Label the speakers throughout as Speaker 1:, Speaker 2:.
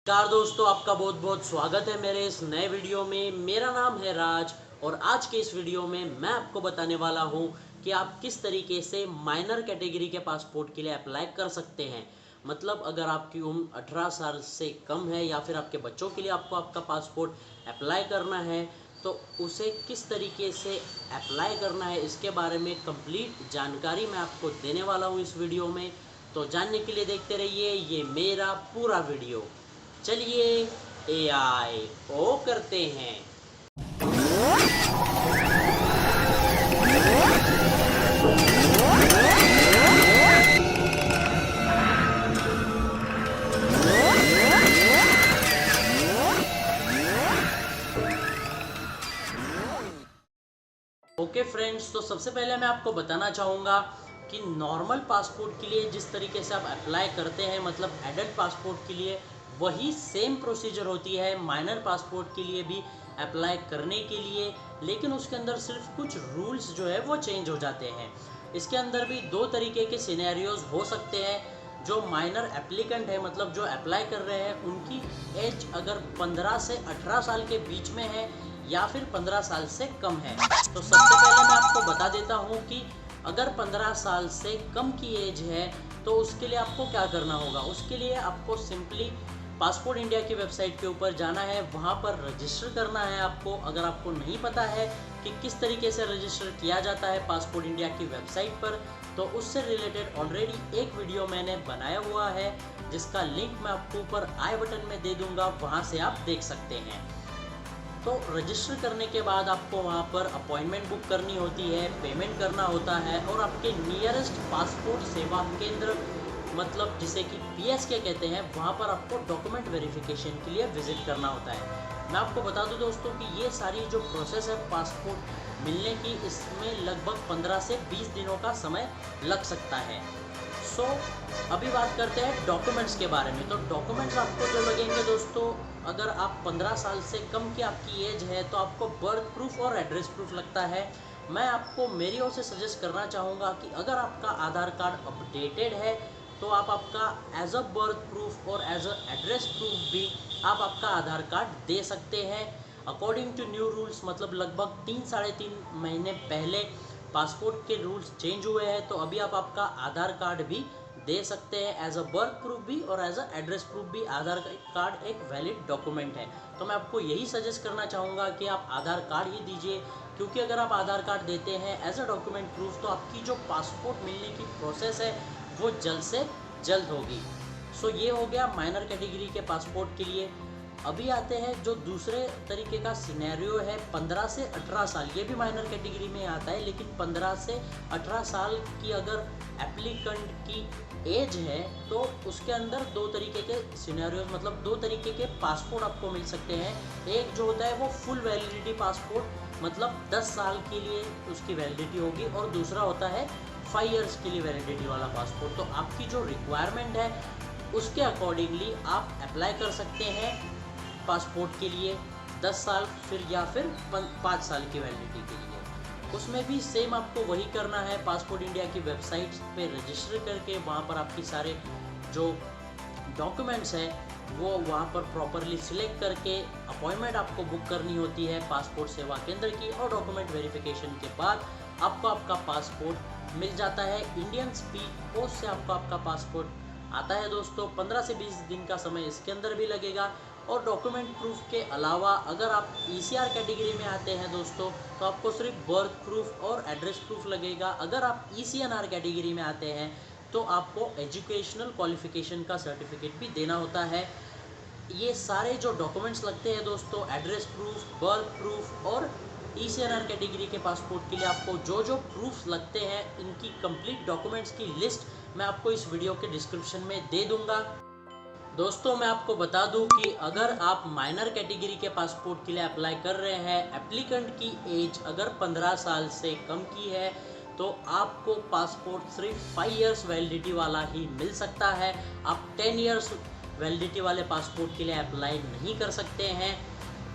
Speaker 1: नमस्कार दोस्तों, आपका बहुत बहुत स्वागत है मेरे इस नए वीडियो में। मेरा नाम है राज और आज के इस वीडियो में मैं आपको बताने वाला हूं कि आप किस तरीके से माइनर कैटेगरी के पासपोर्ट के लिए अप्लाई कर सकते हैं। मतलब अगर आपकी उम्र 18 साल से कम है या फिर आपके बच्चों के लिए आपको आपका पासपोर्ट अप्लाई करना है तो उसे किस तरीके से अप्लाई करना है, इसके बारे में कंप्लीट जानकारी मैं आपको देने वाला हूँ इस वीडियो में। तो जानने के लिए देखते रहिए ये मेरा पूरा वीडियो। चलिए एआई ओ करते हैं। ओके फ्रेंड्स, तो सबसे पहले मैं आपको बताना चाहूँगा कि नॉर्मल पासपोर्ट के लिए जिस तरीके से आप अप्लाई करते हैं, मतलब एडल्ट पासपोर्ट के लिए वही सेम प्रोसीजर होती है माइनर पासपोर्ट के लिए भी अप्लाई करने के लिए, लेकिन उसके अंदर सिर्फ कुछ रूल्स जो है वो चेंज हो जाते हैं। इसके अंदर भी दो तरीके के सिनेरियोज हो सकते हैं। जो माइनर एप्लीकेंट है, मतलब जो अप्लाई कर रहे हैं, उनकी एज अगर 15 से 18 साल के बीच में है या फिर 15 साल से कम है। तो सबसे पहले मैं आपको बता देता हूँ कि अगर 15 साल से कम की एज है तो उसके लिए आपको क्या करना होगा। उसके लिए आपको सिंपली पासपोर्ट इंडिया की वेबसाइट के ऊपर जाना है, वहाँ पर रजिस्टर करना है आपको। अगर आपको नहीं पता है कि किस तरीके से रजिस्टर किया जाता है पासपोर्ट इंडिया की वेबसाइट पर, तो उससे रिलेटेड ऑलरेडी एक वीडियो मैंने बनाया हुआ है जिसका लिंक मैं आपको ऊपर आई बटन में दे दूँगा, वहाँ से आप देख सकते हैं। तो रजिस्टर करने के बाद आपको वहाँ पर अपॉइंटमेंट बुक करनी होती है, पेमेंट करना होता है और आपके नियरेस्ट पासपोर्ट सेवा केंद्र, मतलब जिसे कि पीएसके कहते हैं, वहाँ पर आपको डॉक्यूमेंट वेरिफिकेशन के लिए विजिट करना होता है। मैं आपको बता दूं दोस्तों कि ये सारी जो प्रोसेस है पासपोर्ट मिलने की, इसमें लगभग 15 से 20 दिनों का समय लग सकता है। सो अभी बात करते हैं डॉक्यूमेंट्स के बारे में। तो डॉक्यूमेंट्स आपको जो लगेंगे दोस्तों, अगर आप 15 साल से कम की आपकी एज है तो आपको बर्थ प्रूफ और एड्रेस प्रूफ लगता है। मैं आपको मेरी ओर से सजेस्ट करना चाहूँगा कि अगर आपका आधार कार्ड अपडेटेड है तो आप आपका एज अ बर्थ प्रूफ और एज अ एड्रेस प्रूफ भी आप आपका आधार कार्ड दे सकते हैं। अकॉर्डिंग टू न्यू रूल्स, मतलब लगभग 3-3.5 महीने पहले पासपोर्ट के रूल्स चेंज हुए हैं, तो अभी आप आपका आधार कार्ड भी दे सकते हैं एज अ बर्थ प्रूफ भी और एज अ एड्रेस प्रूफ भी। आधार कार्ड एक वैलिड डॉक्यूमेंट है, तो मैं आपको यही सजेस्ट करना चाहूँगा कि आप आधार कार्ड ही दीजिए, क्योंकि अगर आप आधार कार्ड देते हैं एज अ डॉक्यूमेंट प्रूफ तो आपकी जो पासपोर्ट मिलने की प्रोसेस है वो जल्द से जल्द होगी। सो ये हो गया माइनर कैटेगरी के पासपोर्ट के लिए। अभी आते हैं जो दूसरे तरीके का सिनेरियो है 15 से 18 साल। ये भी माइनर कैटेगरी में आता है, लेकिन 15 से 18 साल की अगर एप्लीकेंट की एज है तो उसके अंदर दो तरीके के सिनेरियोज, मतलब दो तरीके के पासपोर्ट आपको मिल सकते हैं। एक जो होता है वो फुल वैलिडिटी पासपोर्ट, मतलब 10 साल के लिए उसकी वैलिडिटी होगी, और दूसरा होता है 5 ईयर्स के लिए वैलिडिटी वाला पासपोर्ट। तो आपकी जो रिक्वायरमेंट है उसके अकॉर्डिंगली आप अप्लाई कर सकते हैं पासपोर्ट के लिए 10 साल या फिर 5 साल की वैलिडिटी के लिए। उसमें भी सेम आपको वही करना है, पासपोर्ट इंडिया की वेबसाइट पे रजिस्टर करके वहाँ पर आपकी सारे जो डॉक्यूमेंट्स हैं वो वहाँ पर प्रॉपरली सिलेक्ट करके अपॉइंटमेंट आपको बुक करनी होती है पासपोर्ट सेवा केंद्र की, और डॉक्यूमेंट वेरिफिकेशन के बाद आपको आपका पासपोर्ट मिल जाता है। इंडियन स्पीड पोस्ट से आपको आपका पासपोर्ट आता है दोस्तों। 15 से 20 दिन का समय इसके अंदर भी लगेगा। और डॉक्यूमेंट प्रूफ के अलावा अगर आप ईसीआर कैटेगरी में आते हैं दोस्तों तो आपको सिर्फ बर्थ प्रूफ और एड्रेस प्रूफ लगेगा। अगर आप ईसीएनआर कैटेगरी में आते हैं तो आपको एजुकेशनल क्वालिफिकेशन का सर्टिफिकेट भी देना होता है। ये सारे जो डॉक्यूमेंट्स लगते हैं दोस्तों, एड्रेस प्रूफ, बर्थ प्रूफ और ईसीएनआर कैटेगरी के पासपोर्ट के लिए आपको जो जो प्रूफ्स लगते हैं, इनकी कंप्लीट डॉक्यूमेंट्स की लिस्ट मैं आपको इस वीडियो के डिस्क्रिप्शन में दे दूंगा। दोस्तों मैं आपको बता दूं कि अगर आप माइनर कैटेगरी के पासपोर्ट के लिए अप्लाई कर रहे हैं, एप्लीकेंट की एज अगर 15 साल से कम की है तो आपको पासपोर्ट सिर्फ 5 इयर्स वैलिडिटी वाला ही मिल सकता है। आप 10 इयर्स वैलिडिटी वाले पासपोर्ट के लिए अप्लाई नहीं कर सकते हैं।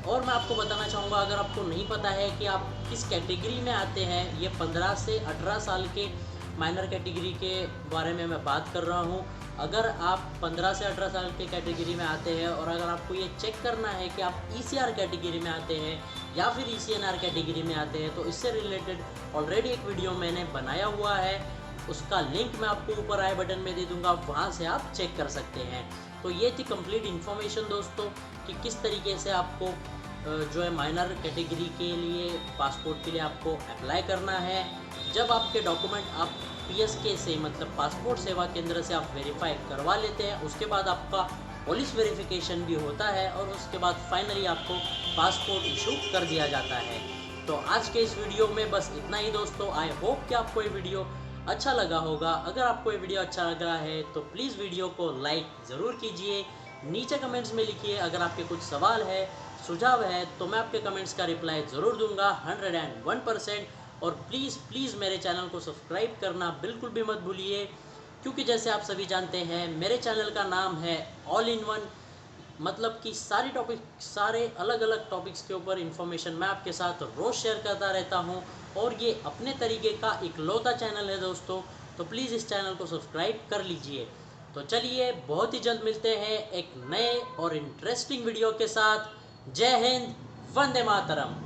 Speaker 1: और मैं आपको बताना चाहूँगा, अगर आपको नहीं पता है कि आप किस कैटेगरी में आते हैं, ये 15 से 18 साल के माइनर कैटेगरी के बारे में मैं बात कर रहा हूँ। अगर आप 15 से 18 साल के कैटेगरी में आते हैं और अगर आपको ये चेक करना है कि आप ECR कैटेगरी में आते हैं या फिर ECNR कैटेगरी में आते हैं, तो इससे रिलेटेड ऑलरेडी एक वीडियो मैंने बनाया हुआ है, उसका लिंक मैं आपको ऊपर आई बटन में दे दूंगा, वहाँ से आप चेक कर सकते हैं। तो ये थी कंप्लीट इन्फॉर्मेशन दोस्तों कि किस तरीके से आपको जो है माइनर कैटेगरी के लिए पासपोर्ट के लिए आपको अप्लाई करना है। जब आपके डॉक्यूमेंट आप PSK से मतलब पासपोर्ट सेवा केंद्र से आप वेरीफाई करवा लेते हैं, उसके बाद आपका पुलिस वेरिफिकेशन भी होता है और उसके बाद फाइनली आपको पासपोर्ट इशू कर दिया जाता है। तो आज के इस वीडियो में बस इतना ही दोस्तों। आई होप कि आपको ये वीडियो अच्छा लगा होगा। अगर आपको ये वीडियो अच्छा लगा है तो प्लीज़ वीडियो को लाइक ज़रूर कीजिए। नीचे कमेंट्स में लिखिए अगर आपके कुछ सवाल है, सुझाव है, तो मैं आपके कमेंट्स का रिप्लाई ज़रूर दूंगा 101%। और प्लीज़ मेरे चैनल को सब्सक्राइब करना बिल्कुल भी मत भूलिए, क्योंकि जैसे आप सभी जानते हैं मेरे चैनल का नाम है ऑल इन वन, मतलब कि सारे अलग अलग टॉपिक्स के ऊपर इन्फॉर्मेशन मैं आपके साथ रोज़ शेयर करता रहता हूं। और ये अपने तरीके का इकलौता चैनल है दोस्तों, तो प्लीज़ इस चैनल को सब्सक्राइब कर लीजिए। तो चलिए बहुत ही जल्द मिलते हैं एक नए और इंटरेस्टिंग वीडियो के साथ। जय हिंद, वंदे मातरम।